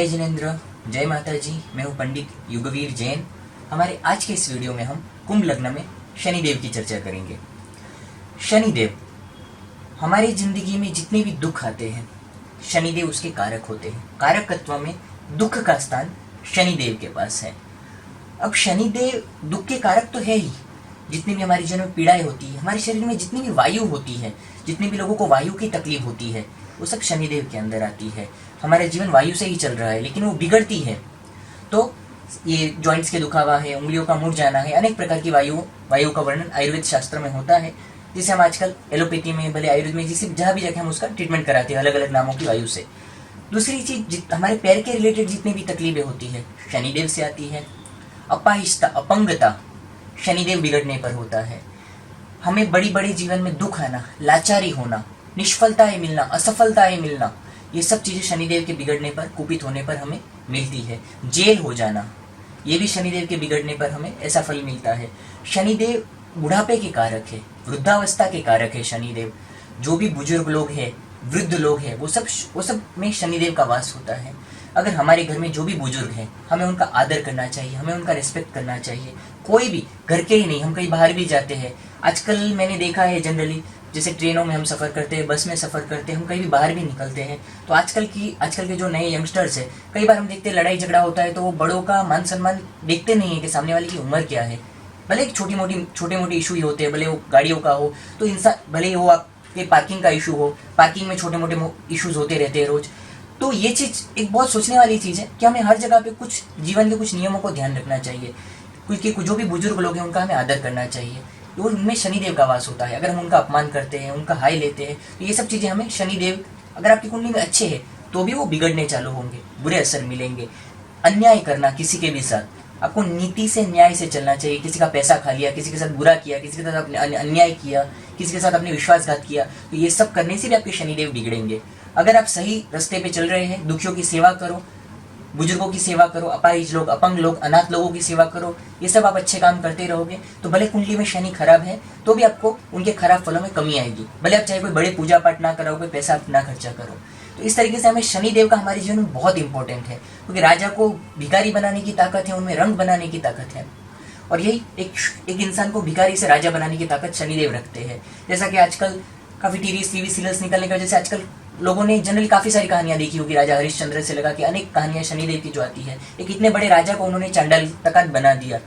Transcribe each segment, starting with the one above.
जय जिनेन्द्र, जय माता जी। मैं हूँ पंडित युगवीर जैन। हमारे आज के इस वीडियो में हम कुंभ लग्न में शनिदेव की चर्चा करेंगे। शनिदेव हमारी जिंदगी में जितने भी दुख आते हैं, शनिदेव उसके कारक होते हैं। कारकत्व में दुख का स्थान शनिदेव के पास है। अब शनिदेव दुख के कारक तो है ही। जितनी भी हमारे जीवन में पीड़ाएं होती है, हमारे शरीर में जितनी भी वायु होती है, जितने भी लोगों को वायु की तकलीफ होती है, वो सब शनिदेव के अंदर आती है। हमारा जीवन वायु से ही चल रहा है, लेकिन वो बिगड़ती है तो ये जॉइंट्स के दुखावा है, उंगलियों का मुड़ जाना है, अनेक प्रकार की वायु का वर्णन आयुर्वेद शास्त्र में होता है, जिसे हम आजकल एलोपैथी में, भले आयुर्वेद में, जिसे जहाँ भी जाके हम उसका ट्रीटमेंट कराते हैं अलग अलग नामों की वायु से। दूसरी चीज, हमारे पैर के रिलेटेड जितनी भी तकलीफें होती है, शनिदेव से आती है। अपाहिजता, अपंगता शनिदेव बिगड़ने पर होता है। हमें बड़ी बड़ी जीवन में दुख आना, लाचारी होना, निष्फलताएं मिलना, असफलताएं मिलना, ये सब चीजें शनिदेव के बिगड़ने पर, कुपित होने पर हमें मिलती है। जेल हो जाना, ये भी शनिदेव के बिगड़ने पर हमें ऐसा फल मिलता है। शनिदेव बुढ़ापे के कारक है, वृद्धावस्था के कारक है शनिदेव। जो भी बुजुर्ग लोग हैं, वृद्ध लोग हैं, वो सब में शनिदेव का वास होता है। अगर हमारे घर में जो भी बुजुर्ग हैं, हमें उनका आदर करना चाहिए, हमें उनका रिस्पेक्ट करना चाहिए। कोई भी, घर के ही नहीं, हम कहीं बाहर भी जाते हैं, आजकल मैंने देखा है जनरली, जैसे ट्रेनों में हम सफ़र करते हैं, बस में सफ़र करते हैं, हम कहीं भी बाहर भी निकलते हैं, तो आजकल के जो नए यंगस्टर्स हैं, कई बार हम देखते हैं लड़ाई झगड़ा होता है तो वो बड़ों का मान सम्मान देखते नहीं है कि सामने वाले की उम्र क्या है। भले एक छोटे मोटे इशू ही होते हैं, भले वो गाड़ियों का हो, तो इंसान, भले वो आपके पार्किंग का इशू हो, पार्किंग में छोटे मोटे इशूज़ होते रहते हैं रोज़। तो ये चीज़ एक बहुत सोचने वाली चीज़ है कि हमें हर जगह पे कुछ जीवन के कुछ नियमों को ध्यान रखना चाहिए, क्योंकि जो भी बुजुर्ग लोग हैं उनका हमें आदर करना चाहिए। तो उनमें शनिदेव का वास होता है। अगर हम उनका अपमान करते हैं, उनका हाय लेते हैं, तो ये सब चीज़ें हमें शनिदेव, अगर आपकी कुंडली में अच्छे हैं तो भी वो बिगड़ने चालू होंगे, बुरे असर मिलेंगे। अन्याय करना किसी के भी साथ, आपको नीति से, न्याय से चलना चाहिए। किसी का पैसा खा लिया, किसी के साथ बुरा किया, किसी के साथ आपने अन्याय किया, किसी के साथ आपने विश्वासघात किया, तो ये सब करने से भी आपके शनिदेव बिगड़ेंगे। अगर आप सही रास्ते पे चल रहे हैं, दुखियों की सेवा करो, बुजुर्गों की सेवा करो, अपाहिज लोग, अपंग लोग, अनाथ लोगों की सेवा करो, ये सब आप अच्छे काम करते रहोगे तो भले कुंडली में शनि खराब है तो भी आपको उनके खराब फलों में कमी आएगी। भले आप चाहे कोई बड़े पूजा पाठ ना करो, कोई पैसा ना खर्चा करो। तो इस तरीके से हमें शनिदेव का हमारे जीवन में बहुत इंपॉर्टेंट है, क्योंकि राजा को भिखारी बनाने की ताकत है, उनमें रंग बनाने की ताकत है, और यही एक इंसान को भिखारी से राजा बनाने की ताकत शनिदेव रखते हैं। जैसा कि आजकल काफ़ी टीवी सीरियल्स निकलने की वजह से आजकल लोगों ने जनरली काफ़ी सारी कहानियां देखी होगी, राजा हरिश्चंद्र से लगा कि अनेक कहानियां शनिदेव की जो आती है। एक इतने बड़े राजा को उन्होंने चांडाल तक बना दिया,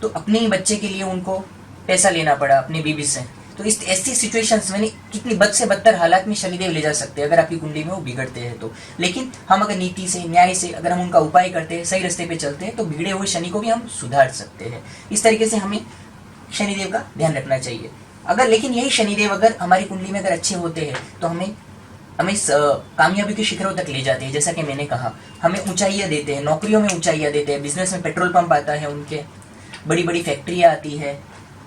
तो अपने ही बच्चे के लिए उनको पैसा लेना पड़ा अपनी बीवी से। तो इस ऐसी सिचुएशंस में कितनी बद से बदतर हालात में शनिदेव ले जा सकते हैं अगर आपकी कुंडली में वो बिगड़ते हैं तो। लेकिन हम अगर नीति से, न्याय से अगर हम उनका उपाय करते हैं, सही रास्ते पे चलते हैं, तो बिगड़े हुए शनि को भी हम सुधार सकते हैं। इस तरीके से हमें शनिदेव का ध्यान रखना चाहिए। लेकिन यही शनिदेव अगर हमारी कुंडली में अगर अच्छे होते हैं तो हमें कामयाबी के शिखरों तक ले जाते हैं। जैसा कि मैंने कहा, हमें ऊंचाइयाँ देते हैं, नौकरियों में ऊंचाइयाँ देते हैं, बिजनेस में पेट्रोल पंप आता है उनके, बड़ी बड़ी फैक्ट्रियाँ आती है,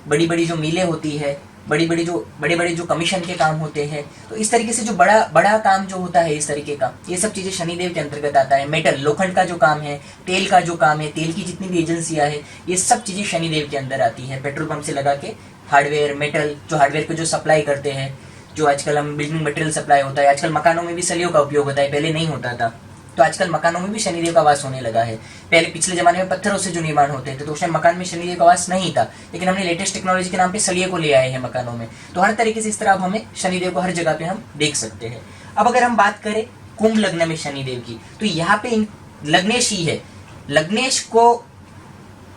बड़ी बड़ी जो मिलें होती है, बड़े बड़े जो कमीशन के काम होते हैं। तो इस तरीके से जो बड़ा काम जो होता है, इस तरीके का, ये सब चीज़ें शनिदेव के अंतर्गत आता है। मेटल, लोखंड का जो काम है, तेल का जो काम है, तेल की जितनी भी एजेंसियाँ है, ये सब चीज़ें शनिदेव के अंदर आती है। पेट्रोल पंप से लगा के हार्डवेयर, मेटल, जो हार्डवेयर को जो सप्लाई करते हैं, जो आजकल हम बिल्डिंग मटेरियल सप्लाई होता है, आजकल मकानों में भी सलियों का उपयोग होता है, पहले नहीं होता था। तो आजकल मकानों में भी शनिदेव का वास होने लगा है। पहले पिछले जमाने में पत्थरों से जो निर्माण होते थे, तो उस टाइम मकान में शनिदेव का वास नहीं था, लेकिन हमने लेटेस्ट टेक्नोलॉजी के नाम पे सलिए को ले आए हैं मकानों में। तो हर तरीके से इस तरह अब हमें शनिदेव को हर जगह पे हम देख सकते हैं। अब अगर हम बात करें कुंभ लग्न में शनिदेव की, तो यहाँ पे लग्नेश ही है। लग्नेश को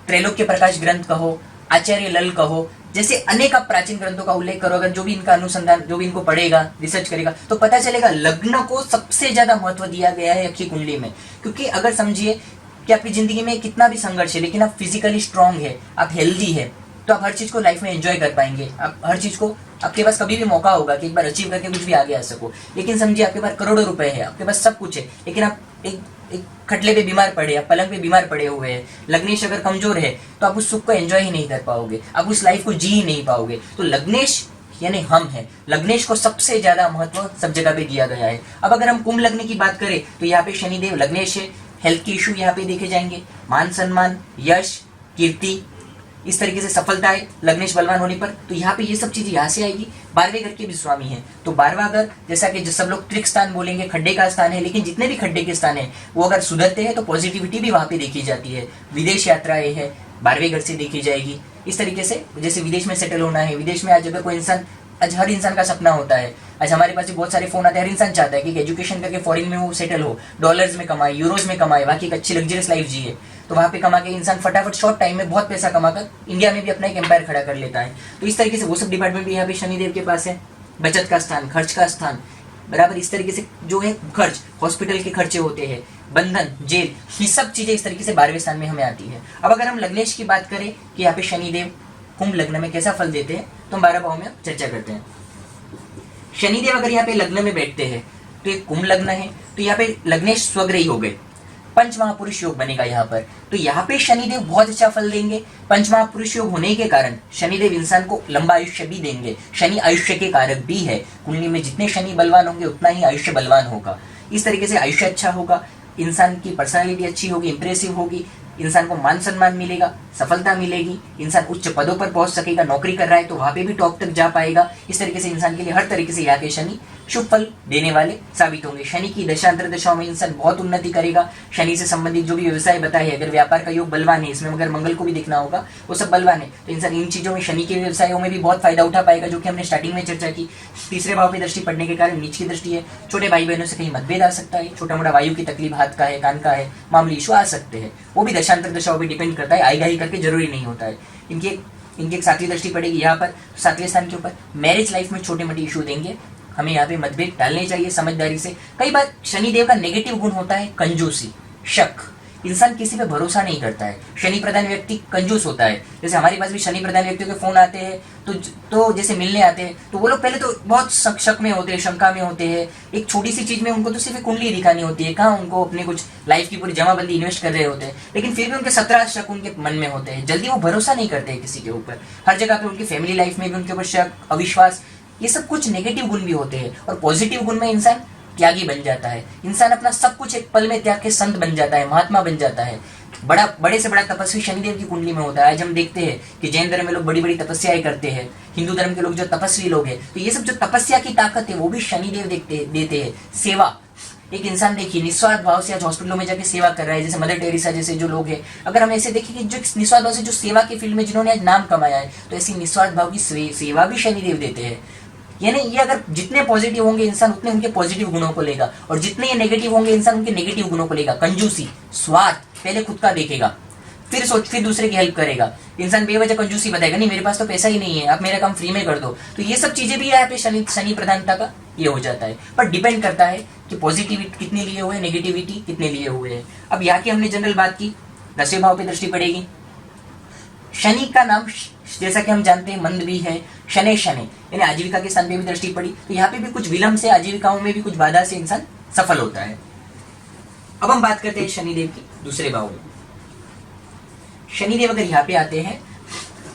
त्रैलोक्य प्रकाश ग्रंथ कहो, आचार्य लल कहो, जैसे अनेक आप प्राचीन ग्रंथों का उल्लेख करो, अगर जो भी इनका अनुसंधान, जो भी इनको पढ़ेगा, रिसर्च करेगा, तो पता चलेगा लग्न को सबसे ज्यादा महत्व दिया गया है आपकी कुंडली में। क्योंकि अगर समझिए कि आपकी जिंदगी में कितना भी संघर्ष है, लेकिन आप फिजिकली स्ट्रांग है, आप हेल्दी है, तो आप हर चीज को लाइफ में एंजॉय कर पाएंगे। आप हर चीज को, आपके पास कभी भी मौका होगा कि एक बार अचीव करके कुछ भी आगे आ सको। लेकिन समझिए आपके पास करोड़ों रुपए है, आपके पास सब कुछ है, लेकिन आप एक खटले पे बीमार पड़े, आप पलंग पे बीमार पड़े हुए हैं, लग्नेश अगर कमजोर है, तो आप उस सुख को एंजॉय ही नहीं कर पाओगे, आप उस लाइफ को जी ही नहीं पाओगे। तो लग्नेश यानी हम है, लग्नेश को सबसे ज्यादा महत्व सब जगह पे दिया गया है। अब अगर हम कुंभ लग्न की बात करें तो यहाँ पे शनिदेव लग्नेश है। हेल्थ के इशू यहाँ पे देखे जाएंगे, मान सम्मान, यश, कीर्ति, इस तरीके से सफलता है लग्नेश बलवान होने पर, तो यहाँ पे ये सब चीजें यहाँ से आएगी। 12वें घर के भी स्वामी हैं, तो 12वां घर जैसा कि सब लोग त्रिक स्थान बोलेंगे, खड्डे का स्थान है, लेकिन जितने भी खड्डे के स्थान है वो अगर सुधरते हैं तो पॉजिटिविटी भी वहां पे देखी जाती है। विदेश यात्राएं है 12वें घर से देखी जाएगी। इस तरीके से जैसे विदेश में सेटल होना है, विदेश में आज अगर कोई इंसान, आज हर इंसान का सपना होता है, आज हमारे पास भी बहुत सारे फोन आते हैं, हर इंसान चाहता है कि एजुकेशन करके फॉरेन में वो सेटल हो, डॉलर्स में कमाए, यूरोज में कमाए, बाकी एक अच्छी लग्जरियस लाइफ जिए। तो वहाँ पे कमा के इंसान फटाफट शॉर्ट टाइम में बहुत पैसा कमाकर इंडिया में भी अपना एक एम्पायर खड़ा कर लेता है। तो इस तरीके से वो सब डिपार्टमेंट भी यहाँ पे शनिदेव के पास है। बचत का स्थान, खर्च का स्थान, बराबर इस तरीके से जो है खर्च, हॉस्पिटल के खर्चे होते हैं, बंधन, जेल, ये सब चीजें इस तरीके से 12वें स्थान में हमें आती है। अब अगर हम लग्नेश की बात करें कि यहाँ पे शनिदेव कुंभ लग्न में कैसा फल देते हैं, तो हम 12 भाव में चर्चा करते हैं। शनिदेव अगर यहाँ पे लग्न में बैठते हैं तो एक कुंभ लग्न है, तो यहाँ पे लग्नेश स्वग्रही हो गए, पंच महापुरुष योग बनेगा यहाँ पर। तो यहाँ पे शनिदेव बहुत अच्छा फल देंगे। पंच महापुरुष योग होने के कारण शनिदेव इंसान को लंबा आयुष्य भी देंगे। शनि आयुष्य के कारक भी है, कुंडली में जितने शनि बलवान होंगे उतना ही आयुष्य बलवान होगा। इस तरीके से आयुष्य अच्छा होगा, इंसान की पर्सनालिटी अच्छी होगी, इंप्रेसिव होगी, इंसान को मान सम्मान मिलेगा, सफलता मिलेगी, इंसान उच्च पदों पर पहुंच सकेगा, नौकरी कर रहा है तो वहां पे भी टॉप तक जा पाएगा। इस तरीके से इंसान के लिए हर तरीके से यहाँ के शनि शुभ फल देने वाले साबित होंगे। शनि की दशांतर दशाओं में इंसान बहुत उन्नति करेगा। शनि से संबंधित जो भी व्यवसाय बताए, अगर व्यापार का योग बलवान है, इसमें अगर मंगल को भी देखना होगा, वो सब बलवान है, तो इंसान इन चीजों में शनि के व्यवसायों में भी बहुत फायदा उठा पाएगा, जो कि हमने स्टार्टिंग में चर्चा की। तीसरे भाव की दृष्टि पड़ने के कारण नीच की दृष्टि है, छोटे भाई बहनों से कहीं मतभेद आ सकता है, छोटा मोटा वायु की तकलीफ, हाथ का है, कान का है, मामूली इशू आ सकते हैं, वो भी दशांतर दशाओं पर डिपेंड करता है, आएगा ही करके जरूरी नहीं होता है। इनकी एक 7वीं दृष्टि पड़ेगी यहाँ पर, 7वें स्थान के ऊपर। मैरिज लाइफ में छोटे मोटे इशू देंगे, हमें यहाँ पे मतभेद डालने चाहिए समझदारी से। कई बार शनिदेव का नेगेटिव गुण होता है कंजूसी, शक, इंसान किसी पे भरोसा नहीं करता है। शनि प्रधान व्यक्ति कंजूस होता है। जैसे हमारे पास भी शनि प्रधान व्यक्तियों के फोन आते हैं, तो जैसे मिलने आते हैं तो वो लोग पहले तो बहुत शक में होते हैं, शंका में होते हैं। एक छोटी सी चीज में उनको तो सिर्फ कुंडली दिखानी होती है, कहाँ उनको अपने कुछ लाइफ की पूरी जमाबंदी इन्वेस्ट कर रहे होते हैं, लेकिन फिर भी उनके 17 शक उनके मन में होते हैं। जल्दी वो भरोसा नहीं करते हैं किसी के ऊपर। हर जगह पे उनकी फैमिली लाइफ में भी उनके ऊपर शक, अविश्वास, ये सब कुछ नेगेटिव गुण भी होते हैं। और पॉजिटिव गुण में इंसान त्यागी बन जाता है, इंसान अपना सब कुछ एक पल में त्याग के संत बन जाता है, महात्मा बन जाता है। बड़े से बड़ा तपस्वी शनिदेव की कुंडली में होता है। आज हम देखते हैं कि जैन धर्म में लोग बड़ी बड़ी तपस्याएं करते हैं, हिंदू धर्म के लोग जो तपस्वी लोग हैं, तो ये सब जो तपस्या की ताकत है वो भी शनिदेव देते हैं। सेवा, एक इंसान देखिए निस्वार्थ भाव से आज हॉस्पिटलों में जाके सेवा कर रहा है, जैसे मदर टेरेसा जैसे जो लोग हैं। अगर हम ऐसे देखें कि जो निस्वार्थ भाव से जो सेवा की फील्ड में जिन्होंने आज नाम कमाया है, तो ऐसी निस्वार्थ भाव की सेवा भी शनिदेव देते हैं। यानी ये अगर जितने पॉजिटिव होंगे इंसान उतने उनके पॉजिटिव गुणों को लेगा, और जितने ये नेगेटिव होंगे इंसान उनके नेगेटिव गुणों को लेगा। कंजूसी, स्वार्थ, पहले खुद का देखेगा, फिर दूसरे की हेल्प करेगा। इंसान बेवजह कंजूसी बताएगा, नहीं मेरे पास तो पैसा ही नहीं है, आप मेरा काम फ्री में कर दो। तो ये सब चीजें भी यहाँ पे शनि प्रधानता का ये हो जाता है। पर डिपेंड करता है कि पॉजिटिविटी कितने लिए हुए, नेगेटिविटी कितने लिए हुए है। अब यहाँ की हमने जनरल बात की, 10वें भाव पे दृष्टि पड़ेगी। शनि का नाम जैसा कि हम जानते हैं मंद भी है, शनि यानी आजीविका के स्थान पे भी दृष्टि पड़ी, तो यहाँ पे भी कुछ विलंब से, आजीविकाओं में भी कुछ बाधा से इंसान सफल होता है। अब हम बात करते हैं शनिदेव की दूसरे भाव में। शनिदेव अगर यहाँ पे आते हैं,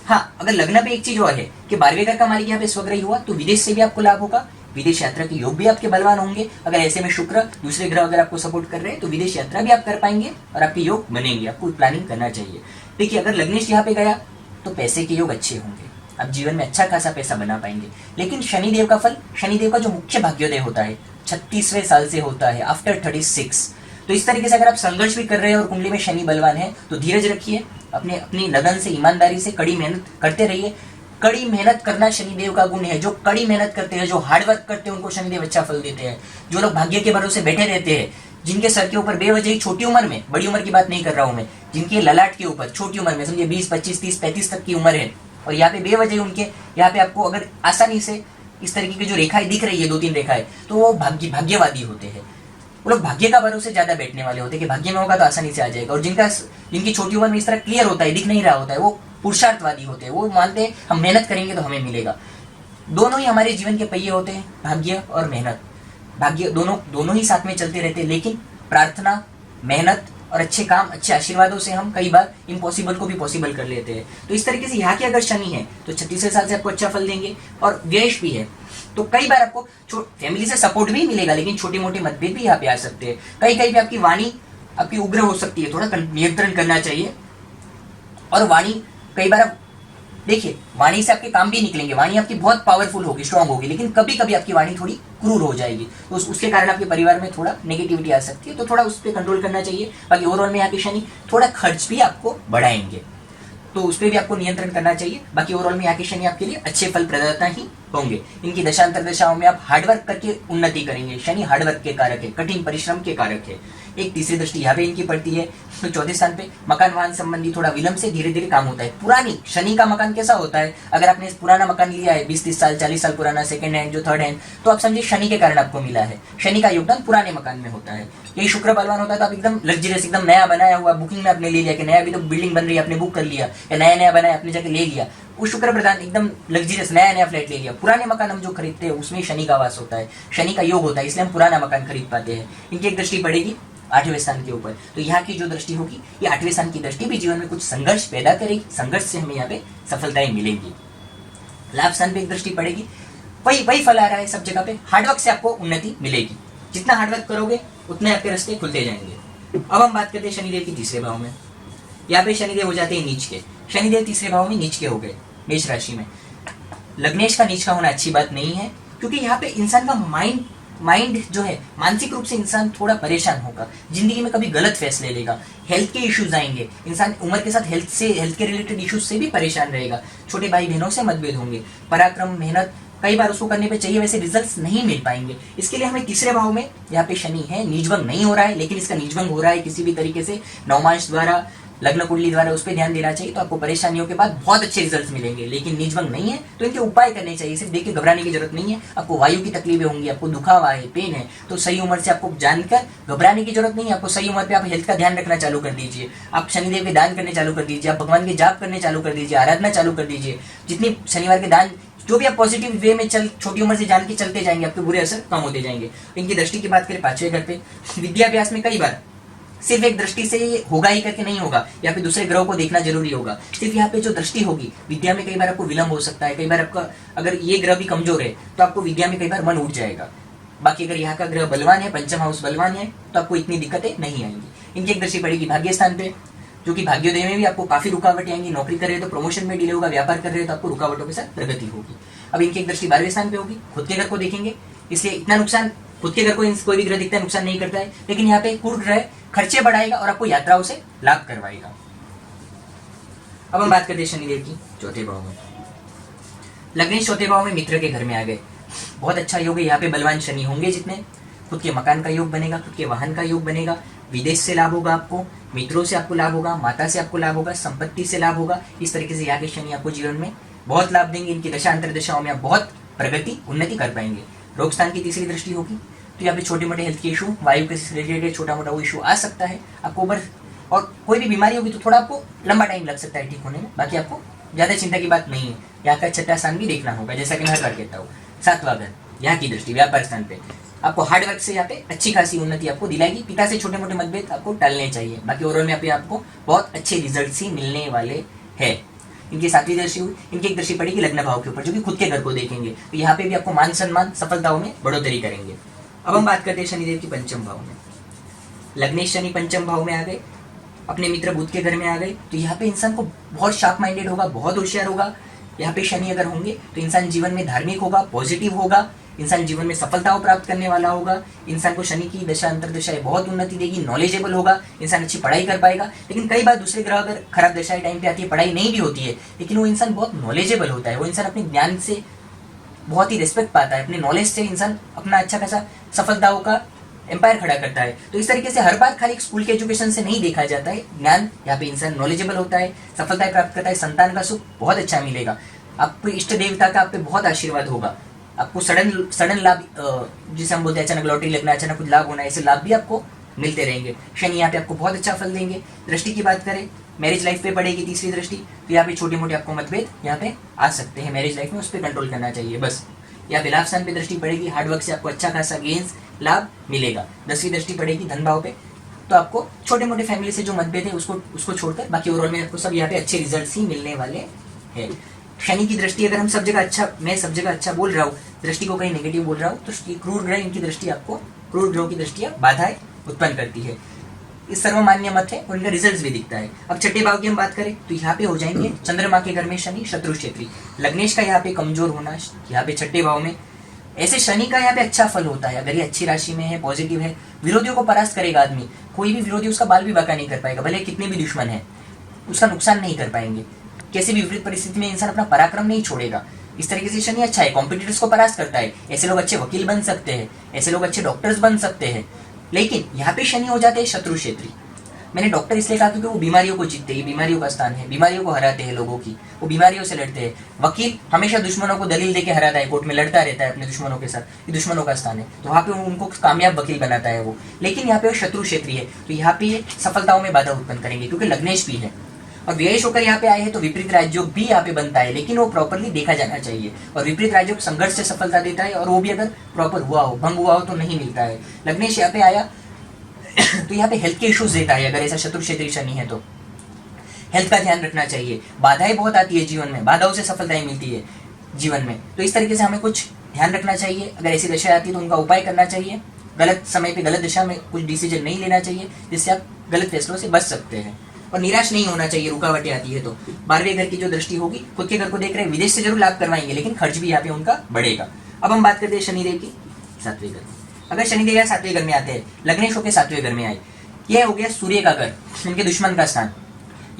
हाँ अगर लग्न पे एक चीज और है कि 12वें घर का मालिक यहाँ पे स्वग्रही हुआ तो विदेश से भी आपको लाभ होगा, विदेश यात्रा के योग भी आपके बलवान होंगे। अगर ऐसे में शुक्र दूसरे ग्रह अगर आपको सपोर्ट कर रहे हैं तो विदेश यात्रा भी आप कर पाएंगे और आपके योग बनेंगे। आपको प्लानिंग करना चाहिए। देखिए अगर लग्नेश यहाँ पे गया तो पैसे के योग अच्छे होंगे, आप जीवन में अच्छा खासा पैसा बना पाएंगे। लेकिन शनिदेव का फल, शनिदेव का जो मुख्य भाग्योदय होता है 36वें साल से होता है, आफ्टर 36। तो इस तरीके से अगर आप संघर्ष भी कर रहे हैं और कुंडली में शनि बलवान है तो धीरज रखिए, अपनी लगन से, ईमानदारी से कड़ी मेहनत करते रहिए। कड़ी मेहनत करना शनिदेव का गुण है। जो कड़ी मेहनत करते हैं, जो हार्डवर्क करते हैं, उनको शनिदेव अच्छा फल देते हैं। जो लोग भाग्य के भरोसे बैठे रहते हैं, जिनके सर के ऊपर बेवजह छोटी उम्र में, बड़ी उम्र की बात नहीं कर रहा हूं मैं, जिनके ललाट के ऊपर छोटी उम्र में, समझिए 20, 25, 30, 35 तक की उम्र है, और यहाँ पे बेवजह उनके यहाँ पे आपको अगर आसानी से इस तरीके की जो रेखाएं दिख रही है, 2-3 रेखाएं, तो वो भाग्यवादी होते हैं। वो लोग भाग्य का भरोसे ज्यादा बैठने वाले होते हैं कि भाग्य में होगा तो आसानी से आ जाएगा। और जिनकी छोटी उम्र में इस तरह क्लियर होता है, दिख नहीं रहा होता है, वो पुरुषार्थवादी होते हैं। वो मानते हैं हम मेहनत करेंगे तो हमें मिलेगा। दोनों ही हमारे जीवन के पहिए होते हैं, भाग्य और मेहनत। भाग्य दोनों ही साथ में चलते रहते हैं, लेकिन प्रार्थना, मेहनत और अच्छे काम, अच्छे आशीर्वादों से हम कई बार इम्पॉसिबल को भी पॉसिबल कर लेते हैं। तो इस तरीके से यहाँ के अगर शनि है तो 36वें साल से आपको अच्छा फल देंगे। और व्यय भी है तो कई बार आपको फैमिली से सपोर्ट भी मिलेगा, लेकिन छोटे मोटे मतभेद भी यहाँ पे आ सकते हैं। कई पे आपकी वाणी आपकी उग्र हो सकती है, थोड़ा नियंत्रण करना चाहिए। और वाणी कई बार आप देखिए, वाणी से आपके काम भी निकलेंगे, वाणी आपकी बहुत पावरफुल होगी, स्ट्रांग होगी, लेकिन कभी कभी आपकी वाणी थोड़ी क्रूर हो जाएगी, तो उसके कारण आपके परिवार में थोड़ा नेगेटिविटी आ सकती है, तो थोड़ा उस पर कंट्रोल करना चाहिए। बाकी ओवरऑल में यहाँ के शनि थोड़ा खर्च भी आपको बढ़ाएंगे, तो उस पर भी आपको नियंत्रण करना चाहिए। बाकी ओवरऑल में यहाँ के शनि आपके लिए अच्छे फल प्रदाता ही होंगे। इनकी दशांतर दशाओं में आप हार्डवर्क करके उन्नति करेंगे। शनि हार्डवर्क के कारक है, कठिन परिश्रम के कारक है। एक तीसरी दृष्टि यहाँ पे इनकी पड़ती है, तो चौथे स्थान पे मकान वाहन संबंधी थोड़ा विलंब से धीरे धीरे काम होता है। पुरानी शनि का मकान कैसा होता है, अगर आपने पुराना मकान लिया है 20-30 साल 40 साल पुराना, सेकंड हैंड जो थर्ड हैंड, तो आप समझिए शनि के कारण आपको मिला है। शनि का योगदान पुराने मकान में होता है। यही शुक्र बलवान होता है तो आप एकदम लग्जरियस, एकदम नया बनाया हुआ बुकिंग में आपने ले लिया कि नया अभी तो बिल्डिंग बन रही है आपने बुक कर लिया, या नया नया बनाया आपने जाके ले लिया, वो शुक्र प्रधान एकदम लग्जरियस नया नया फ्लैट ले लिया। पुराने मकान हम जो खरीदते हैं उसमें शनि का वास होता है, शनि का योग होता है, इसलिए हम पुराना मकान खरीद पाते हैं। इनकी एक दृष्टि पड़ेगी 8वें स्थान के ऊपर, तो यहाँ की जो दृष्टि होगी, ये 8वें स्थान की दृष्टि भी जीवन में कुछ संघर्ष पैदा करेगी, संघर्ष से हमें यहाँ पे सफलताएं मिलेंगी। लाभ स्थान पे एक दृष्टि पड़ेगी, वही फल आ रहा है सब जगह पे, हार्डवर्क से आपको उन्नति मिलेगी। जितना हार्डवर्क करोगे उतने आपके रास्ते खुलते जाएंगे। अब हम बात करते हैं शनिदेव की तीसरे भाव में। यहाँ पे शनिदेव हो जाते हैं नीच के, शनिदेव तीसरे भाव में नीच के हो गए मेष राशि में। लग्नेश का नीच का होना अच्छी बात नहीं है, क्योंकि यहाँ पे इंसान का माइंड जो है, मानसिक रूप से इंसान थोड़ा परेशान होगा, जिंदगी में कभी गलत फैसले लेगा, हेल्थ के इश्यूज आएंगे, इंसान उम्र के साथ हेल्थ के रिलेटेड इश्यूज से भी परेशान रहेगा, छोटे भाई बहनों से मतभेद होंगे, पराक्रम मेहनत कई बार उसको करने पे चाहिए वैसे रिजल्ट्स नहीं मिल पाएंगे। इसके लिए हमें तीसरे भाव में यहाँ पे शनि है, नीचभंग नहीं हो रहा है, लेकिन इसका नीचभंग हो रहा है किसी भी तरीके से नवमांश द्वारा, लग्न कुंडली द्वारा, उस पर ध्यान देना चाहिए, तो आपको परेशानियों के बाद बहुत अच्छे रिजल्ट्स मिलेंगे। लेकिन नीचभंग नहीं है तो इनके उपाय करने चाहिए, सिर्फ देख के घबराने की जरूरत नहीं है। आपको वायु की तकलीफें होंगी, आपको दुखावा है, पेन है, तो सही उम्र से आपको जानकर घबराने की जरूरत नहीं है। आपको सही उम्र पे आप हेल्थ का ध्यान रखना चालू कर दीजिए, आप शनिदेव के दान करने चालू कर दीजिए, आप भगवान के जाप करने चालू कर दीजिए, आराधना चालू कर दीजिए। जितनी शनिवार के दान जो भी आप पॉजिटिव वे में छोटी उम्र से जान के चलते जाएंगे, आपके बुरे असर कम होते जाएंगे। इनकी दृष्टि की बात करें 5वें घर पे, विद्याभ्यास में कई बार सिर्फ एक दृष्टि से होगा ही करके नहीं होगा, या फिर दूसरे ग्रहों को देखना जरूरी होगा। सिर्फ यहाँ पे जो दृष्टि होगी विद्या में, कई बार आपको विलंब हो सकता है, कई बार आपका अगर ये ग्रह भी कमजोर है तो आपको विद्या में कई बार मन उठ जाएगा। बाकी अगर यहाँ का ग्रह बलवान है, पंचम हाउस बलवान है, तो आपको इतनी दिक्कतें नहीं आएंगी। इनकी एक दृष्टि पड़ेगी भाग्य स्थान पे, जो कि भाग्योदय में भी आपको काफी रुकावटें आएंगी। नौकरी कर रहे हो तो प्रमोशन में डिले होगा, व्यापार कर रहे हो तो आपको रुकावटों के साथ प्रगति होगी। अब इनकी एक दृष्टि 12वें स्थान पे होगी, खुद के घर को देखेंगे, इसलिए इतना नुकसान खुद के घर को कोई भी ग्रह दिखता है नुकसान नहीं करता है, लेकिन यहाँ पे कुर ग्रह खर्चे बढ़ाएगा और आपको यात्राओं से लाभ करवाएगा। अब हम बात करते हैं शनिदेव की चौथे भाव में। लग्नेश चौथे भाव में मित्र के घर में आ गए, बहुत अच्छा योग है। यहाँ पे बलवान शनि होंगे जितने, खुद के मकान का योग बनेगा, खुद के वाहन का योग बनेगा, विदेश से लाभ होगा आपको, मित्रों से आपको लाभ होगा, माता से आपको लाभ होगा, संपत्ति से लाभ होगा। इस तरीके से यहाँ के शनि आपको जीवन में बहुत लाभ देंगे। इनकी दशा अंतर दशाओं में आप बहुत प्रगति उन्नति कर पाएंगे। रोग स्थान की तीसरी दृष्टि होगी, तो यहाँ पे छोटे मोटे हेल्थ के इशू, वायु के रिलेटेड छोटा मोटा वो इशू आ सकता है आपको ऊपर, और कोई भी बीमारी होगी तो थोड़ा आपको लंबा टाइम लग सकता है ठीक होने में। बाकी आपको ज्यादा चिंता की बात नहीं है। यहाँ का छठा स्थान भी देखना होगा, जैसा कि मैं हर बार कहता हूँ। 7वां घर यहाँ की दृष्टि व्यापार स्थान पे, आपको हार्डवर्क से यहाँ पे अच्छी खासी उन्नति आपको दिलाएगी। पिता से छोटे मोटे मतभेद आपको टालने चाहिए। बाकी ओवरऑल में आपको बहुत अच्छे रिजल्ट ही मिलने वाले हैं। इनकी 7वीं दृष्टि हुई, इनकी एक दृष्टि पड़ेगी लग्न भाव के ऊपर, जो कि खुद के घर को देखेंगे, तो यहाँ पे भी आपको मान सम्मान सफलताओं में बढ़ोतरी करेंगे। अब हम बात करते हैं शनिदेव की पंचम भाव में। लग्नेश शनि पंचम भाव में आ गए, अपने मित्र बुध के घर में आ गए, तो यहाँ पे इंसान को बहुत शार्प माइंडेड होगा, बहुत होशियार होगा। यहाँ पे शनि अगर होंगे तो इंसान जीवन में धार्मिक होगा, पॉजिटिव होगा, इंसान जीवन में सफलताओं प्राप्त करने वाला होगा। इंसान को शनि की दशा अंतर दशाएं बहुत उन्नति देगी, नॉलेजेबल होगा, इंसान अच्छी पढ़ाई कर पाएगा। लेकिन कई बार दूसरे ग्रह अगर खराब दशाएं टाइम पे आती है, पढ़ाई नहीं भी होती है, लेकिन वो इंसान बहुत नॉलेजेबल होता है। वो इंसान अपने ज्ञान से बहुत ही रिस्पेक्ट पाता है, अपने नॉलेज से इंसान अपना अच्छा खासा सफलताओं का एम्पायर खड़ा करता है। तो इस तरीके से हर बार खाली स्कूल के एजुकेशन से नहीं देखा जाता है ज्ञान, यहाँ पे इंसान नॉलेजेबल होता है, सफलताएं प्राप्त करता है, संतान का सुख बहुत अच्छा मिलेगा, आपको इष्ट देवता का आप पे बहुत आशीर्वाद होगा, आपको सडन लाभ, जिसे हम बोलते हैं अचानक लॉटरी लगना, अचानक कुछ लाभ होना, ऐसे लाभ भी आपको मिलते रहेंगे। शनि यहाँ पे आपको बहुत अच्छा फल देंगे। दृष्टि की बात करें, मैरिज लाइफ पे पड़ेगी तीसरी दृष्टि, तो यहाँ पे छोटे मोटे आपको मतभेद यहाँ पे आ सकते हैं मैरिज लाइफ में, उस पर कंट्रोल करना चाहिए बस। यहाँ पे लाभ स्थान पे दृष्टि पड़ेगी, हार्डवर्क से आपको अच्छा खासा गेंस लाभ मिलेगा। 10वीं दृष्टि पड़ेगी धन भाव पे, तो आपको छोटे मोटे फैमिली से जो मतभेद है उसको छोड़कर बाकी ओवरऑल में आपको सब यहाँ पे अच्छे रिजल्ट ही मिलने वाले हैं। शनि की दृष्टि अगर हम सब जगह अच्छा, मैं सब जगह अच्छा बोल रहा हूँ, दृष्टि को कहीं नेगेटिव बोल रहा हूँ, तो क्रूर ग्रह इनकी दृष्टि आपको, क्रूर ग्रहों की दृष्टियाँ बाधाएं उत्पन्न करती है। इस सर्वमान्य मत है, उनका रिजल्ट भी दिखता है। अब छठे भाव की हम बात करें तो यहाँ पे हो जाएंगे चंद्रमा के घर में शनि, शत्रु क्षेत्री। लग्नेश का यहाँ पे कमजोर होना, यहाँ पे छठे भाव में। ऐसे शनि का यहाँ पे अच्छा फल होता है अगर ये अच्छी राशि में है, पॉजिटिव है, विरोधियों को परास्त करेगा आदमी। कोई भी विरोधी उसका बाल भी बाका नहीं कर पाएगा, भले कितने भी दुश्मन है उसका नुकसान नहीं कर पाएंगे। कैसे भी विपरीत परिस्थिति में इंसान अपना पराक्रम नहीं छोड़ेगा। इस तरीके से शनि अच्छा है, कॉम्पिटिटर्स को परास्त करता है। ऐसे लोग अच्छे वकील बन सकते हैं, ऐसे लोग अच्छे डॉक्टर्स बन सकते हैं। लेकिन यहाँ पे शनि हो जाते हैं शत्रु क्षेत्री। मैंने डॉक्टर इसलिए कहा क्योंकि वो बीमारियों को जीतते हैं, बीमारियों का स्थान है, बीमारियों को हराते हैं लोगों की, वो बीमारियों से लड़ते हैं। वकील हमेशा दुश्मनों को दलील देके हराता है, कोर्ट में लड़ता रहता है अपने दुश्मनों के साथ, ये दुश्मनों का स्थान है, तो वहाँ पे उनको कामयाब वकील बनाता है वो। लेकिन यहाँ पे वो शत्रु क्षेत्री है, तो यहाँ पे सफलताओं में बाधा उत्पन्न करेंगे क्योंकि लग्नेश भी है। और व्ययश होकर यहाँ पे आए हैं तो विपरीत राजयोग भी यहाँ पे बनता है, लेकिन वो प्रॉपरली देखा जाना चाहिए। और विपरीत राजयोग संघर्ष से सफलता देता है, और वो भी अगर प्रॉपर हुआ हो, भंग हुआ हो तो नहीं मिलता है। लग्नेश यहाँ पे आया तो यहाँ पे हेल्थ के इश्यूज देता है। अगर ऐसा शत्रु क्षेत्री शनि है तो हेल्थ का ध्यान रखना चाहिए। बाधाएं बहुत आती है जीवन में, बाधाओं से सफलताएं मिलती है जीवन में, तो इस तरीके से हमें कुछ ध्यान रखना चाहिए। अगर ऐसी दशा आती है तो उनका उपाय करना चाहिए। गलत समय पे गलत दिशा में कुछ डिसीजन नहीं लेना चाहिए, जिससे आप गलत फैसलों से बच सकते हैं। और निराश नहीं होना चाहिए, रुकावटें आती है तो। 12वें घर की जो दृष्टि होगी, खुद के घर को देख रहे हैं, विदेश से जरूर लाभ करवाएंगे, लेकिन खर्च भी यहाँ पे उनका बढ़ेगा। अब हम बात करते हैं शनिदेव की 7वें घर। अगर शनिदेव यहाँ 7वें घर में आते हैं, लग्नेश होकर 7वें घर में आए, यह हो गया सूर्य का घर, उनके दुश्मन का स्थान।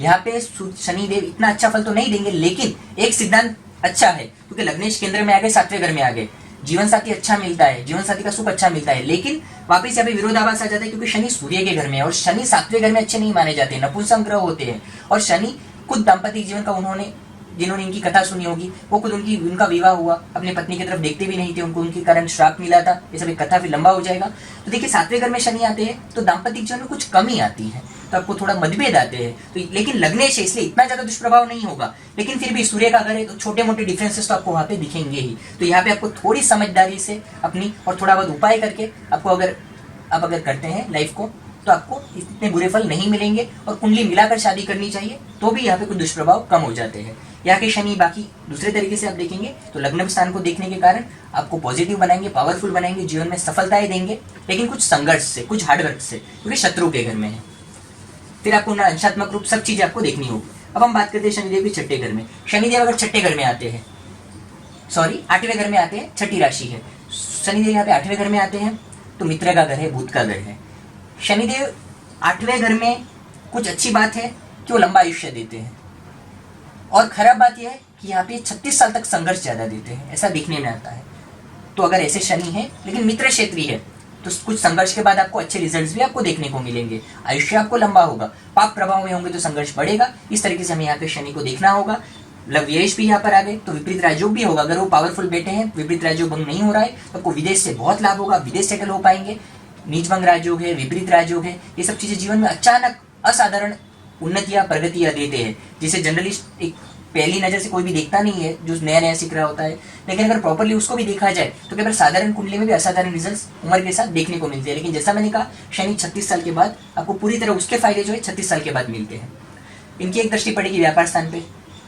यहाँ पे शनिदेव इतना अच्छा फल तो नहीं देंगे, लेकिन एक सिद्धांत अच्छा है क्योंकि लग्नेश केंद्र में आ गए, 7वें घर में आ गए, जीवन साथी अच्छा मिलता है, जीवन साथी का सुख अच्छा मिलता है। लेकिन वापिस यहाँ पे विरोधाभास आ जाता है क्योंकि शनि सूर्य के घर में है, और शनि 7वें घर में अच्छे नहीं माने जाते, नपुंसक ग्रह होते हैं। और शनि खुद दाम्पतिक जीवन का, उन्होंने जिन्होंने इनकी कथा सुनी होगी, वो खुद उनका विवाह हुआ, अपनी पत्नी की तरफ देखते भी नहीं थे, उनको उनके कारण श्राप मिला था। ये सब एक कथा फिर लंबा हो जाएगा। तो देखिए 7वें घर में शनि आते हैं तो दाम्पतिक जीवन में कुछ कमी आती है, तो आपको थोड़ा मतभेद आते हैं। तो लेकिन लग्नेश है इसलिए इतना ज्यादा दुष्प्रभाव नहीं होगा, लेकिन फिर भी सूर्य का घर है तो छोटे मोटे डिफरेंसेस तो आपको वहाँ पे दिखेंगे ही। तो यहाँ पे आपको थोड़ी समझदारी से अपनी और थोड़ा बहुत उपाय करके आपको अगर करते हैं लाइफ को, तो आपको इतने बुरे फल नहीं मिलेंगे। और कुंडली मिलाकर शादी करनी चाहिए तो भी यहाँ पे कुछ दुष्प्रभाव कम हो जाते हैं। यहाँ के शनि बाकी दूसरे तरीके से आप देखेंगे तो लग्न स्थान को देखने के कारण आपको पॉजिटिव बनाएंगे, पावरफुल बनाएंगे, जीवन में सफलताएं देंगे, लेकिन कुछ संघर्ष से, कुछ हार्डवर्क से, क्योंकि शत्रु के घर में है। फिर आपको ना अंशात्मक रूप सब चीजें आपको देखनी होगी। अब हम बात करते हैं शनिदेव के छठे घर में। शनिदेव अगर छठे घर में आते हैं, 8वें घर में आते हैं, छठी राशि है, शनिदेव यहाँ पे 8वें घर में आते हैं तो मित्र का घर है, भूत का घर है। शनिदेव 8वें घर में कुछ अच्छी बात है कि वो लंबा आयुष्य देते हैं, और खराब बात यह है कि यहाँ पे 36 साल तक संघर्ष ज्यादा देते हैं, ऐसा देखने में आता है। तो अगर ऐसे शनि है लेकिन मित्र क्षेत्रीय है तो कुछ संघर्ष के बाद आपको अच्छे रिजल्ट्स भी आपको देखने को मिलेंगे, आयुष्य आपको लंबा होगा। पाप प्रभाव में होंगे तो संघर्ष बढ़ेगा। इस तरीके से हमें यहाँ पे शनि को देखना होगा। लव्येश भी यहाँ पर आ गए तो विपरीत राजयोग भी होगा। अगर वो पावरफुल बेटे हैं, विपरीत राजयोग भंग नहीं हो रहा है, तो आपको विदेश से बहुत लाभ होगा, विदेश सेटल हो पाएंगे। नीच भंग राजयोग है, विपरीत राजयोग है, ये सब चीजें जीवन में अचानक असाधारण उन्नतियां प्रगतियां देते हैं, जिसे जनरली एक पहली नजर से कोई भी देखता नहीं है जो नया नया सीख रहा होता है। लेकिन अगर प्रॉपरली उसको भी देखा जाए तो केवल साधारण कुंडली में भी असाधारण रिजल्ट्स उम्र के साथ देखने को मिलते हैं। लेकिन जैसा मैंने कहा, शनि 36 साल के बाद आपको पूरी तरह उसके फायदे जो है 36 साल के बाद मिलते हैं। इनकी एक दृष्टि पड़ेगी व्यापार स्थान पे,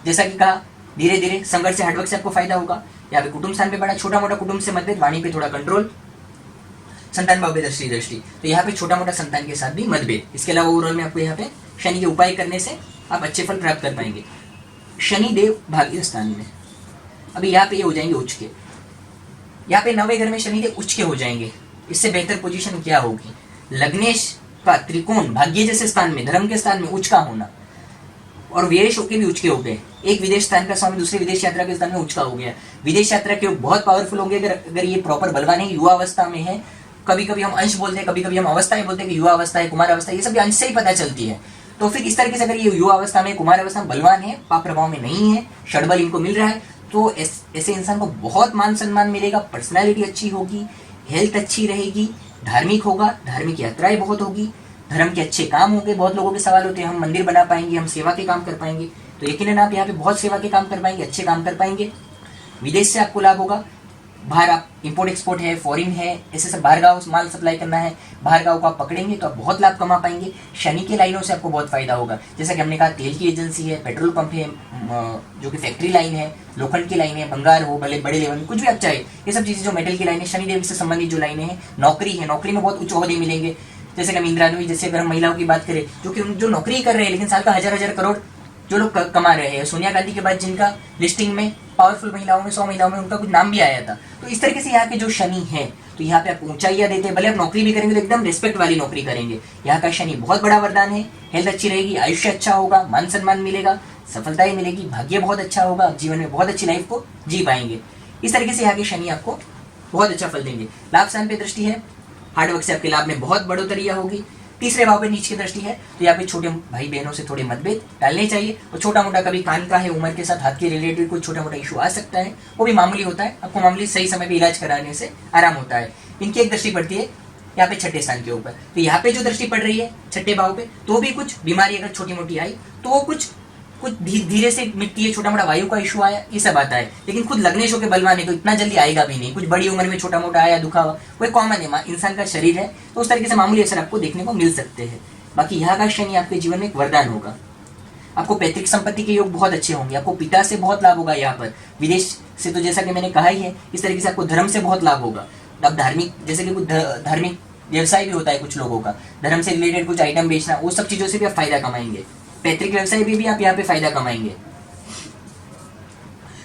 जैसा कि कहा धीरे धीरे संघर्ष से, हार्डवर्क से आपको फायदा होगा। यहाँ पे कुटुंब स्थान पे बड़ा छोटा मोटा कुटुंब से मतभेद, वाणी पे थोड़ा कंट्रोल, संतान भाव पे दृष्टि, तो यहाँ पे छोटा मोटा संतान के साथ भी मतभेद। इसके अलावा ओवरऑल में आपको यहाँ पे शनि के उपाय करने से आप अच्छे फल प्राप्त कर पाएंगे। शनि देव भाग्य स्थान में, अभी यहाँ पे ये हो जाएंगे उच्च के। यहाँ पे 9वें घर में शनि देव उच्च के हो जाएंगे। इससे बेहतर पोजीशन क्या होगी? लग्नेश का त्रिकोण भाग्य जैसे स्थान में, धर्म के स्थान में उच्च का होना, और विदेश होके भी उच्च के हो गए। एक विदेश स्थान का स्वामी दूसरे विदेश यात्रा के स्थान में उच्च का हो गया। विदेश यात्रा के बहुत पावरफुल होंगे अगर ये प्रॉपर बलवान है, युवा अवस्था में है। कभी कभी हम अंश बोलते हैं, कभी कभी हम अवस्थाएं बोलते हैं कि युवा अवस्था है, कुमार अवस्था है, ये सब अंश से ही पता चलती है। तो फिर इस तरीके से अगर ये युवा अवस्था में, कुमार अवस्था में बलवान है, पाप प्रभाव में नहीं है, षडबल इनको मिल रहा है, तो ऐसे इंसान को बहुत मान सम्मान मिलेगा, पर्सनैलिटी अच्छी होगी, हेल्थ अच्छी रहेगी, धार्मिक होगा, धार्मिक यात्राएं बहुत होगी, धर्म के अच्छे काम होंगे। बहुत लोगों के सवाल होते हैं, हम मंदिर बना पाएंगे, हम सेवा के काम कर पाएंगे, तो यकीनन आप यहाँ पे बहुत सेवा के काम कर पाएंगे, अच्छे काम कर पाएंगे। विदेश से आपको लाभ होगा, बाहर आप इंपोर्ट एक्सपोर्ट है, फॉरेन है, ऐसे सब बाहर गाँव माल सप्लाई करना है, बाहर गाँव को आप पकड़ेंगे तो आप बहुत लाभ कमा पाएंगे। शनि के लाइनों से आपको बहुत फायदा होगा, जैसा कि हमने कहा तेल की एजेंसी है, पेट्रोल पंप है, जो कि फैक्ट्री लाइन है, लोखंड की लाइन है, भंगार हो, भले बड़े लेवल में कुछ भी आप चाहे, ये सब चीज़ें जो मेटल की लाइन है, शनिदेव से संबंधित जो लाइनें हैं, नौकरी है, नौकरी में बहुत उच्च ओहदे मिलेंगे। जैसे कि इंदिरा गांधी, जैसे अगर हम महिलाओं की बात करें जो नौकरी कर रहे हैं लेकिन साल का हजार हजार करोड़ जो लोग कमा रहे हैं, सोनिया गांधी के बाद जिनका लिस्टिंग में पावरफुल महिलाओं में 100 महिलाओं में उनका कुछ नाम भी आया था। तो इस तरीके से यहाँ के जो शनि है, तो यहाँ पे आप ऊंचाइयां देते हैं, भले आप नौकरी भी करेंगे तो एकदम रिस्पेक्ट वाली नौकरी करेंगे। यहाँ का शनि बहुत बड़ा वरदान है। हेल्थ अच्छी रहेगी, आयुष्य अच्छा होगा, मान सम्मान मिलेगा, सफलताएं मिलेगी, भाग्य बहुत अच्छा होगा, जीवन में बहुत अच्छी लाइफ को जी पाएंगे। इस तरीके से यहाँ के शनि आपको बहुत अच्छा फल देंगे। लाभ स्थान पे दृष्टि है, हार्डवर्क से आपके लाभ में बहुत बढ़ोतरी होगी। तीसरे भाव पे नीच की दृष्टि है, तो यहाँ पे छोटे भाई बहनों से थोड़े मतभेद टालने चाहिए। और छोटा मोटा कभी कान का है, उम्र के साथ हाथ के रिलेटेड कोई छोटा मोटा इशू आ सकता है, वो भी मामूली होता है। आपको मामूली सही समय पे इलाज कराने से आराम होता है। इनकी एक दृष्टि पड़ती है यहाँ पे छठे स्थान के ऊपर, तो यहाँ पे जो दृष्टि पड़ रही है छठे भाव पे, तो भी कुछ बीमारी अगर छोटी मोटी आई तो वो कुछ धीरे से मिटती है। छोटा मोटा वायु का इशू आया, ये सब आता है, लेकिन खुद लग्नेशों के बलवान है तो इतना जल्दी आएगा भी नहीं। कुछ बड़ी उम्र में छोटा मोटा आया, दुखा हुआ, वो कॉमन है, इंसान का शरीर है, तो उस तरीके से मामूली असर आपको देखने को मिल सकते हैं। बाकी यहाँ का शनि आपके जीवन में एक वरदान होगा। आपको पैतृक संपत्ति के योग बहुत अच्छे होंगे, आपको पिता से बहुत लाभ होगा। यहाँ पर विदेश से तो जैसा कि मैंने कहा ही है, इस तरीके से आपको धर्म से बहुत लाभ होगा। अब धार्मिक, जैसे कि कुछ धार्मिक व्यवसाय भी होता है कुछ लोगों का, धर्म से रिलेटेड कुछ आइटम बेचना, वो सब चीजों से भी आप फायदा कमाएंगे। पैतृक व्यवसाय भी आप यहाँ पे फायदा कमाएंगे।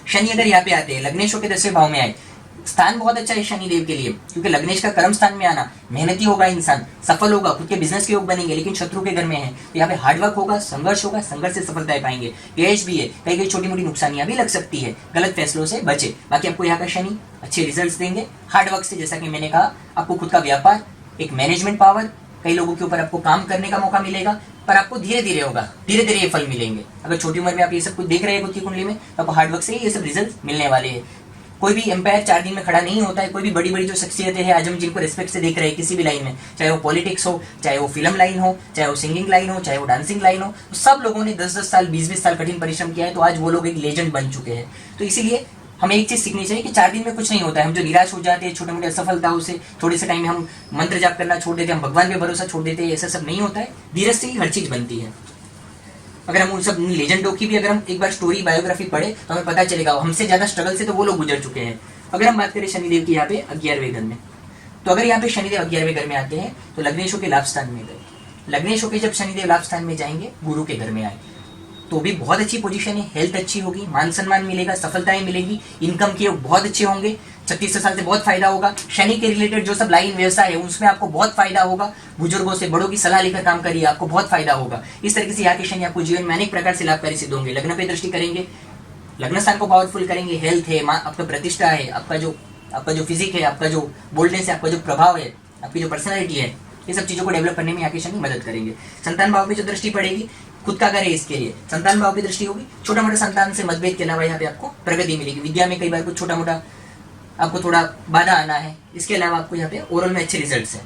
शनि अगर यहाँ पे आते हैं, लग्नेशों के 10वें भाव में आए, स्थान बहुत अच्छा है शनि देव के लिए, क्योंकि लग्नेश का कर्म स्थान में आना, मेहनती होगा इंसान, सफल होगा, खुद के बिजनेस के योग बनेंगे, लेकिन शत्रु के घर में है तो यहाँ पे हार्डवर्क होगा, संघर्ष होगा, संघर्ष से सफलताएं पाएंगे। क्लेश भी है, कई कई छोटी मोटी नुकसानियां भी लग सकती है, गलत फैसलों से बचे। बाकी आपको यहाँ का शनि अच्छे रिजल्ट देंगे हार्डवर्क से। जैसा कि मैंने कहा, आपको खुद का व्यापार, एक मैनेजमेंट पावर, कई लोगों के ऊपर आपको काम करने का मौका मिलेगा, पर आपको धीरे धीरे होगा, धीरे धीरे ये फल मिलेंगे। अगर छोटी उम्र में आप ये सब कुछ देख रहे हैं खुद की कुंडली में, तो आपको हार्डवर्क से ये सब रिजल्ट मिलने वाले हैं। कोई भी एम्पायर 4 दिन में खड़ा नहीं होता है। कोई भी बड़ी बड़ी जो शख्सियतें हैं आज हम जिनको रिस्पेक्ट से देख रहे हैं किसी भी लाइन में, चाहे वो पॉलिटिक्स हो, चाहे वो फिल्म लाइन हो, चाहे वो सिंगिंग लाइन हो, चाहे वो डांसिंग लाइन हो, तो सब लोगों ने 10-10 साल 20-20 साल कठिन परिश्रम किया है, तो आज वो लोग एक लेजेंड बन चुके हैं। तो इसीलिए हमें एक चीज सीखनी चाहिए कि 4 दिन में कुछ नहीं होता है। हम जो निराश हो जाते हैं छोटे मोटे असफलताओं से, थोड़े से टाइम में हम मंत्र जाप करना छोड़ देते हैं, हम भगवान पे भरोसा छोड़ देते हैं, ऐसा सब नहीं होता है। धीरज से ही हर चीज बनती है। अगर हम उन सब लेजेंडों की भी अगर हम एक बार स्टोरी, बायोग्राफी पढ़े तो हमें पता चलेगा हमसे ज्यादा स्ट्रगल से तो वो लोग गुजर चुके हैं। अगर हम बात करें शनिदेव की यहाँ पे 11वें घर में, तो अगर यहाँ पे शनिदेव 11वें घर में आते हैं तो लग्नेशों के लाभ स्थान में गए। लग्नेशों के जब शनिदेव लाभ स्थान में जाएंगे, गुरु के घर में आए, तो भी बहुत अच्छी पोजीशन है। हेल्थ अच्छी होगी, मान सम्मान मिलेगा, सफलताएं मिलेगी, इनकम के बहुत अच्छे होंगे। 36 साल से बहुत फायदा होगा। शनि के रिलेटेड जो सब लाइन व्यवसाय है उसमें आपको बहुत फायदा होगा। बुजुर्गों से, बड़ों की सलाह लेकर काम करिए, आपको बहुत फायदा होगा। इस तरीके से यहाँ के शनि आपको जीवन में अनेक प्रकार से लाभकारी सिद्ध होंगे। लग्न पे दृष्टि करेंगे, लग्न स्थान को पावरफुल करेंगे, हेल्थ है, आपका प्रतिष्ठा है, आपका जो फिजिक है, आपका जो बोल्डनेस है, आपका जो प्रभाव है, आपकी जो पर्सनैलिटी है, ये सब चीजों को डेवलप करने में यहाँ के शनि मदद करेंगे। संतान भाव में जो दृष्टि पड़ेगी, खुद का घर है इसके लिए संतान भाव की दृष्टि होगी। छोटा मोटा संतान से मतभेद के अलावा यहाँ पे आपको प्रगति मिलेगी। विद्या में कई बार कुछ छोटा मोटा आपको थोड़ा बाधा आना है, इसके अलावा आपको यहाँ पे ओरल में अच्छे रिजल्ट्स हैं।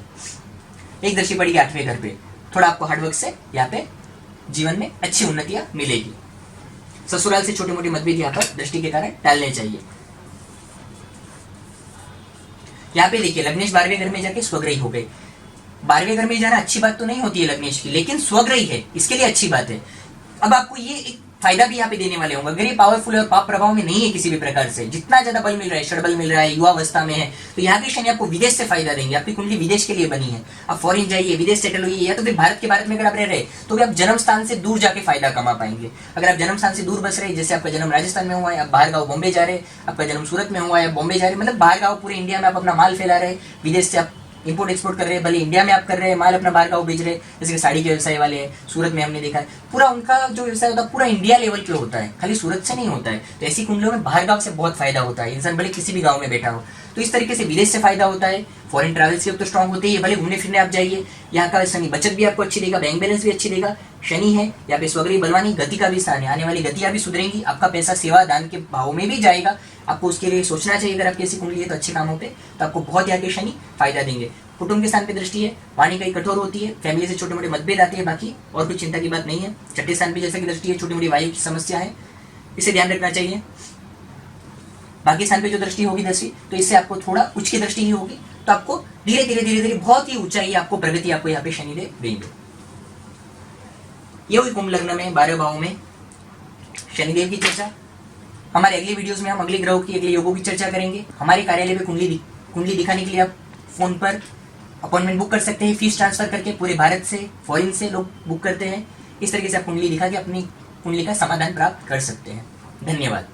एक दृष्टि पड़ेगी 8वें घर पे, थोड़ा आपको हार्डवर्क से यहाँ पे जीवन में अच्छी उन्नतियां मिलेगी। ससुराल से छोटे मोटे मतभेद यहाँ पर दृष्टि के कारण टालने चाहिए। यहाँ पे देखिए लग्नेश 12वें घर में जाके स्वग्रही हो गए। 12वें घर में जाना अच्छी बात तो नहीं होती है लग्नेश की, लेकिन स्वग्रही है इसके लिए अच्छी बात है। अब आपको ये एक फायदा भी यहाँ पे देने वाले होंगे। अगर ये पावरफुल है और पाप प्रभाव में नहीं है किसी भी प्रकार से, जितना ज्यादा बल मिल रहा है, षडबल मिल रहा है, युवा अवस्था में है, तो यहाँ के शनि आपको विदेश से फायदा देंगे। आपकी कुंडली विदेश के लिए बनी है, आप फॉरेन जाइए, विदेश सेटल हुई, या तो फिर भारत में अगर आप रह रहे तो भी आप जन्म स्थान से दूर जाके फायदा कमा पाएंगे। अगर आप जन्म स्थान से दूर बस रहे, जैसे आपका जन्म राजस्थान में हुआ है, आप बाहर गाँव बॉम्बे जा रहे, आपका जन्म सूरत में हुआ है, बॉम्बे जा रहे, मतलब बाहर गाँव पूरे इंडिया में आप अपना माल फैला रहे, विदेश से आप इंपोर्ट एक्सपोर्ट कर रहे हैं, भले इंडिया में आप कर रहे हैं, माल अपना बाहर गाँव बेच रहे हैं। जैसे कि साड़ी के व्यवसाय वाले हैं, सूरत में हमने देखा है, पूरा उनका जो व्यवसाय होता है पूरा इंडिया लेवल पे होता है, खाली सूरत से नहीं होता है। तो ऐसी कुंडलियों में बाहर गाँव से बहुत फायदा होता है, इंसान भले किसी भी गाँव में बैठा हो। तो इस तरीके से विदेश से फायदा होता है। फॉरेन ट्रैवल्स के तो स्ट्रांग होते ही, भले घूमने फिरने आप जाइए, यहाँ का शनि बचत भी आपको अच्छी देगा, बैंक बैलेंस भी अच्छी देगा। शनि है यहाँ पे स्वग्रही बलवानी, गति का भी स्थान है, आने वाली गतियां भी सुधरेंगी, आपका पैसा सेवा दान के भाव में भी जाएगा। आपको उसके लिए सोचना चाहिए। अगर आपकी ऐसी कुंडली है तो अच्छे कामों पे तो आपको बहुत यहाँ के शनि फायदा देंगे। कुटुंब के स्थान पे दृष्टि है, वाणी कई कठोर होती है, फैमिली से छोटे मोटे मतभेद आते हैं, बाकी और कोई चिंता की बात नहीं है। छठे स्थान पे जैसे की दृष्टि है, छोटी मोटी वायु की समस्या है, इसे ध्यान रखना चाहिए। बाकी स्थान पे जो दृष्टि होगी 10वीं, तो इससे आपको थोड़ा उच्च की दृष्टि ही होगी, तो आपको धीरे धीरे बहुत ही ऊंचाई आपको प्रगति आपको यहाँ पे शनिदेव देंगे। ये हुई कुंभ लग्न में 12 भावों में शनिदेव की चर्चा। हमारे अगली वीडियोस में हम अगले ग्रहों की, अगले योगों की चर्चा करेंगे। हमारे कार्यालय पे कुंडली दिखाने के लिए आप फोन पर अपॉइंटमेंट बुक कर सकते हैं फीस ट्रांसफर करके। पूरे भारत से, फॉरेन से लोग बुक करते हैं। इस तरीके से आप कुंडली दिखा के अपनी कुंडली का समाधान प्राप्त कर सकते हैं। धन्यवाद।